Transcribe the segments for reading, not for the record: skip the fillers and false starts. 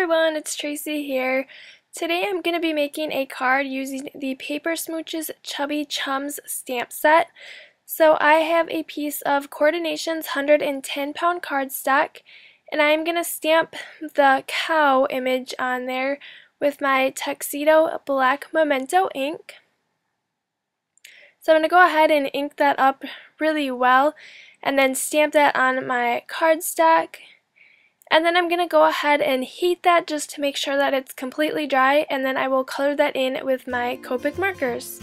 everyone, it's Tracy here. Today I'm going to be making a card using the Paper Smooches Chubby Chums stamp set. So I have a piece of Coordination's 110-pound cardstock, and I'm going to stamp the cow image on there with my Tuxedo Black Memento ink. So I'm going to go ahead and ink that up really well and then stamp that on my cardstock. And then I'm going to go ahead and heat that just to make sure that it's completely dry, and then I will color that in with my Copic markers.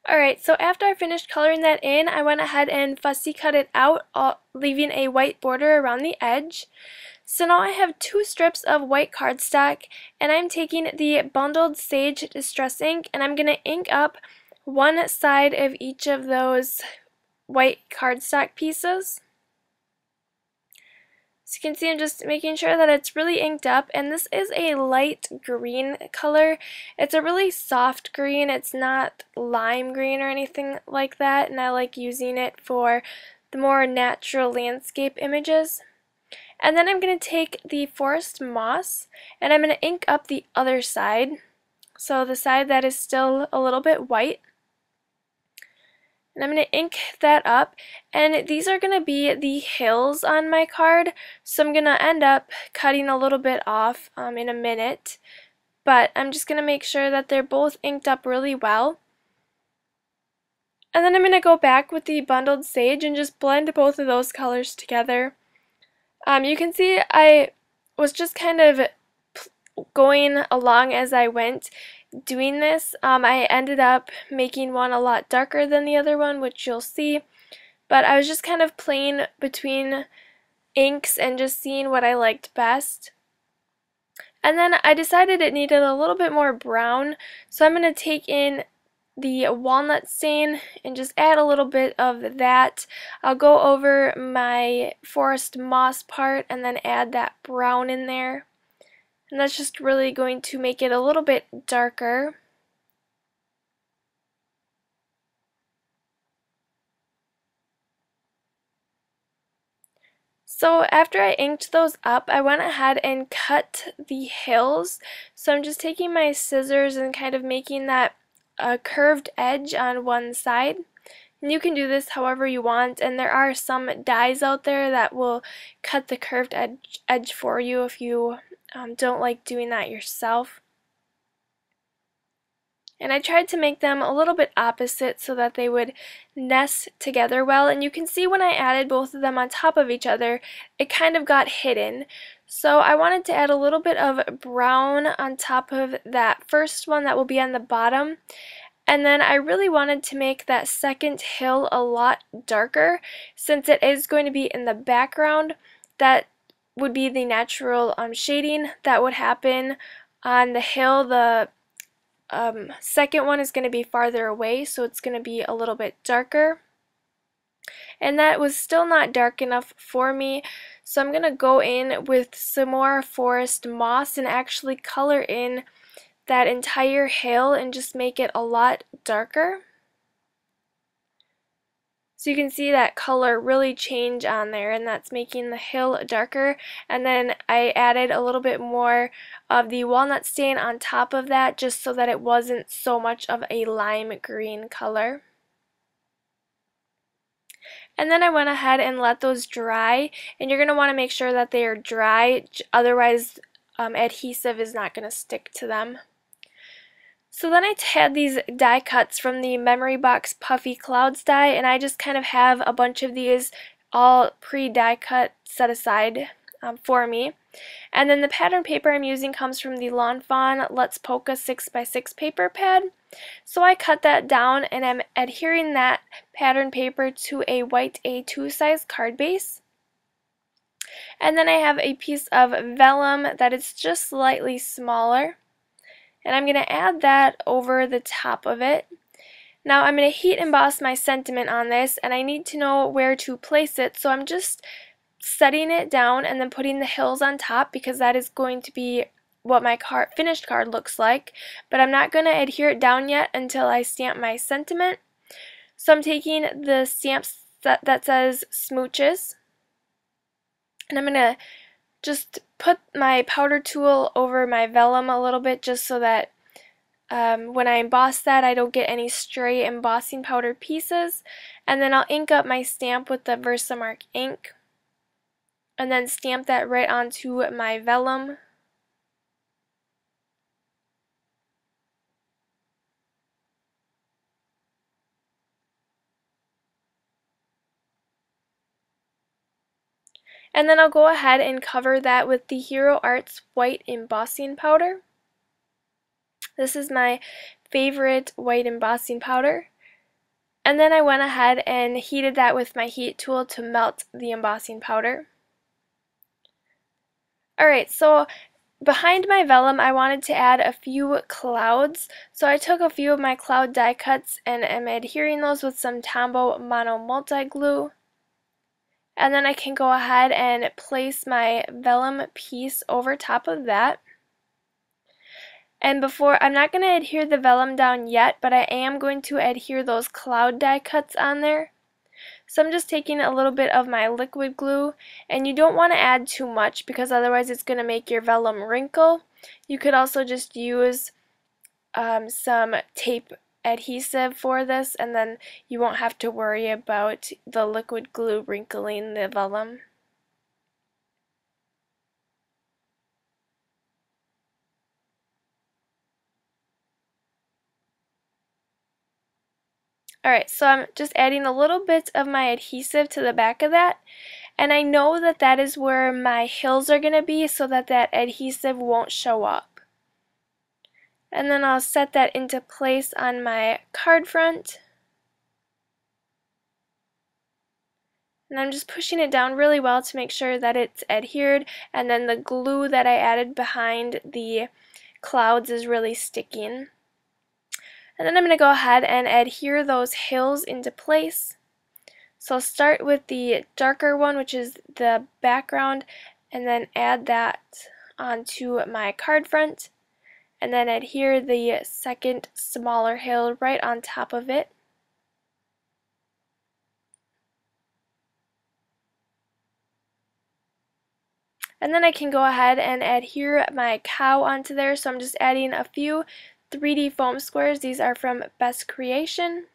Alright, so after I finished coloring that in, I went ahead and fussy cut it out, leaving a white border around the edge. So now I have two strips of white cardstock, and I'm taking the Bundled Sage Distress ink, and I'm going to ink up one side of each of those white cardstock pieces. So you can see I'm just making sure that it's really inked up, and this is a light green color. It's a really soft green. It's not lime green or anything like that, and I like using it for the more natural landscape images. And then I'm going to take the Forest Moss, and I'm going to ink up the other side, so the side that is still a little bit white. And I'm going to ink that up, and these are going to be the hills on my card, so I'm going to end up cutting a little bit off in a minute, but I'm just going to make sure that they're both inked up really well. And then I'm going to go back with the Bundled Sage and just blend both of those colors together. You can see I was just kind of going along as I went doing this. I ended up making one a lot darker than the other one, which you'll see, but I was just kind of playing between inks and just seeing what I liked best. And then I decided it needed a little bit more brown, so I'm going to take in the walnut stain and just add a little bit of that. I'll go over my forest moss part and then add that brown in there. And that's just really going to make it a little bit darker. So after I inked those up, I went ahead and cut the hills. So I'm just taking my scissors and kind of making that curved edge on one side. And you can do this however you want, and there are some dies out there that will cut the curved edge for you if you don't like doing that yourself. And I tried to make them a little bit opposite so that they would nest together well, and you can see when I added both of them on top of each other, it kind of got hidden. So I wanted to add a little bit of brown on top of that first one that will be on the bottom, And then I really wanted to make that second hill a lot darker since it is going to be in the background. That would be the natural shading that would happen on the hill. The second one is going to be farther away, so it's going to be a little bit darker. And that was still not dark enough for me, so I'm going to go in with some more forest moss and actually color in that entire hill and just make it a lot darker. So you can see that color really change on there, and that's making the hill darker. And then I added a little bit more of the walnut stain on top of that just so that it wasn't so much of a lime green color. And then I went ahead and let those dry, and you're going to want to make sure that they are dry, otherwise adhesive is not going to stick to them. So then I had these die cuts from the Memory Box Puffy Clouds die, and I just kind of have a bunch of these all pre-die cut set aside for me. And then the pattern paper I'm using comes from the Lawn Fawn Let's Polka 6x6 paper pad. So I cut that down and I'm adhering that pattern paper to a white A2 size card base. And then I have a piece of vellum that is just slightly smaller. And I'm going to add that over the top of it. Now I'm going to heat emboss my sentiment on this, and I need to know where to place it, so I'm just setting it down and then putting the hills on top because that is going to be what my finished card looks like. But I'm not going to adhere it down yet until I stamp my sentiment. So I'm taking the stamp that says Smooches, and I'm going to just put my powder tool over my vellum a little bit just so that when I emboss that I don't get any stray embossing powder pieces. And then I'll ink up my stamp with the Versamark ink and then stamp that right onto my vellum. And then I'll go ahead and cover that with the Hero Arts white embossing powder. This is my favorite white embossing powder. And then I went ahead and heated that with my heat tool to melt the embossing powder. Alright, so behind my vellum I wanted to add a few clouds. So I took a few of my cloud die cuts and am adhering those with some Tombow Mono Multi Glue. And then I can go ahead and place my vellum piece over top of that. And I'm not going to adhere the vellum down yet, but I am going to adhere those cloud die cuts on there. So I'm just taking a little bit of my liquid glue, and you don't want to add too much because otherwise it's going to make your vellum wrinkle. You could also just use some tape adhesive for this, and then you won't have to worry about the liquid glue wrinkling the vellum. Alright, so I'm just adding a little bit of my adhesive to the back of that, and I know that that is where my hills are going to be so that that adhesive won't show up. And then I'll set that into place on my card front. And I'm just pushing it down really well to make sure that it's adhered, and then the glue that I added behind the clouds is really sticking. And then I'm going to go ahead and adhere those hills into place. So I'll start with the darker one, which is the background, and then add that onto my card front. And then adhere the second smaller hill right on top of it. And then I can go ahead and adhere my cow onto there, so I'm just adding a few 3D foam squares. These are from Best Creation.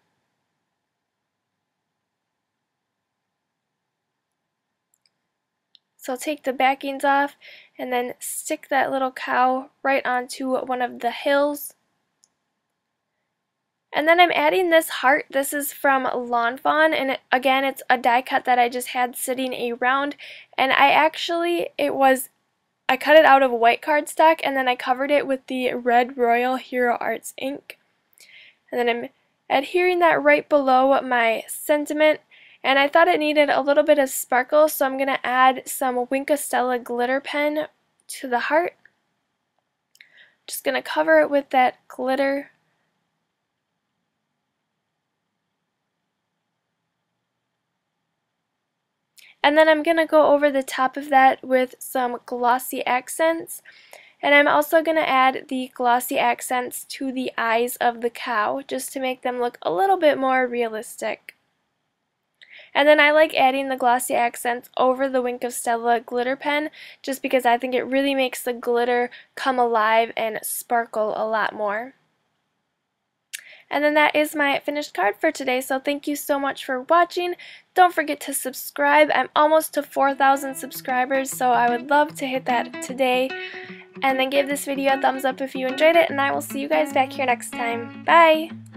So I'll take the backings off and then stick that little cow right onto one of the hills. And then I'm adding this heart. This is from Lawn Fawn, and again it's a die cut that I just had sitting around, and I cut it out of white cardstock and then I covered it with the red Royal Hero Arts ink. And then I'm adhering that right below my sentiment. And I thought it needed a little bit of sparkle, so I'm going to add some Wink of Stella glitter pen to the heart. Just going to cover it with that glitter. And then I'm going to go over the top of that with some glossy accents. And I'm also going to add the glossy accents to the eyes of the cow, just to make them look a little bit more realistic. And then I like adding the glossy accents over the Wink of Stella glitter pen, just because I think it really makes the glitter come alive and sparkle a lot more. And then that is my finished card for today, so thank you so much for watching. Don't forget to subscribe. I'm almost to 4,000 subscribers, so I would love to hit that today. And then give this video a thumbs up if you enjoyed it, and I will see you guys back here next time. Bye!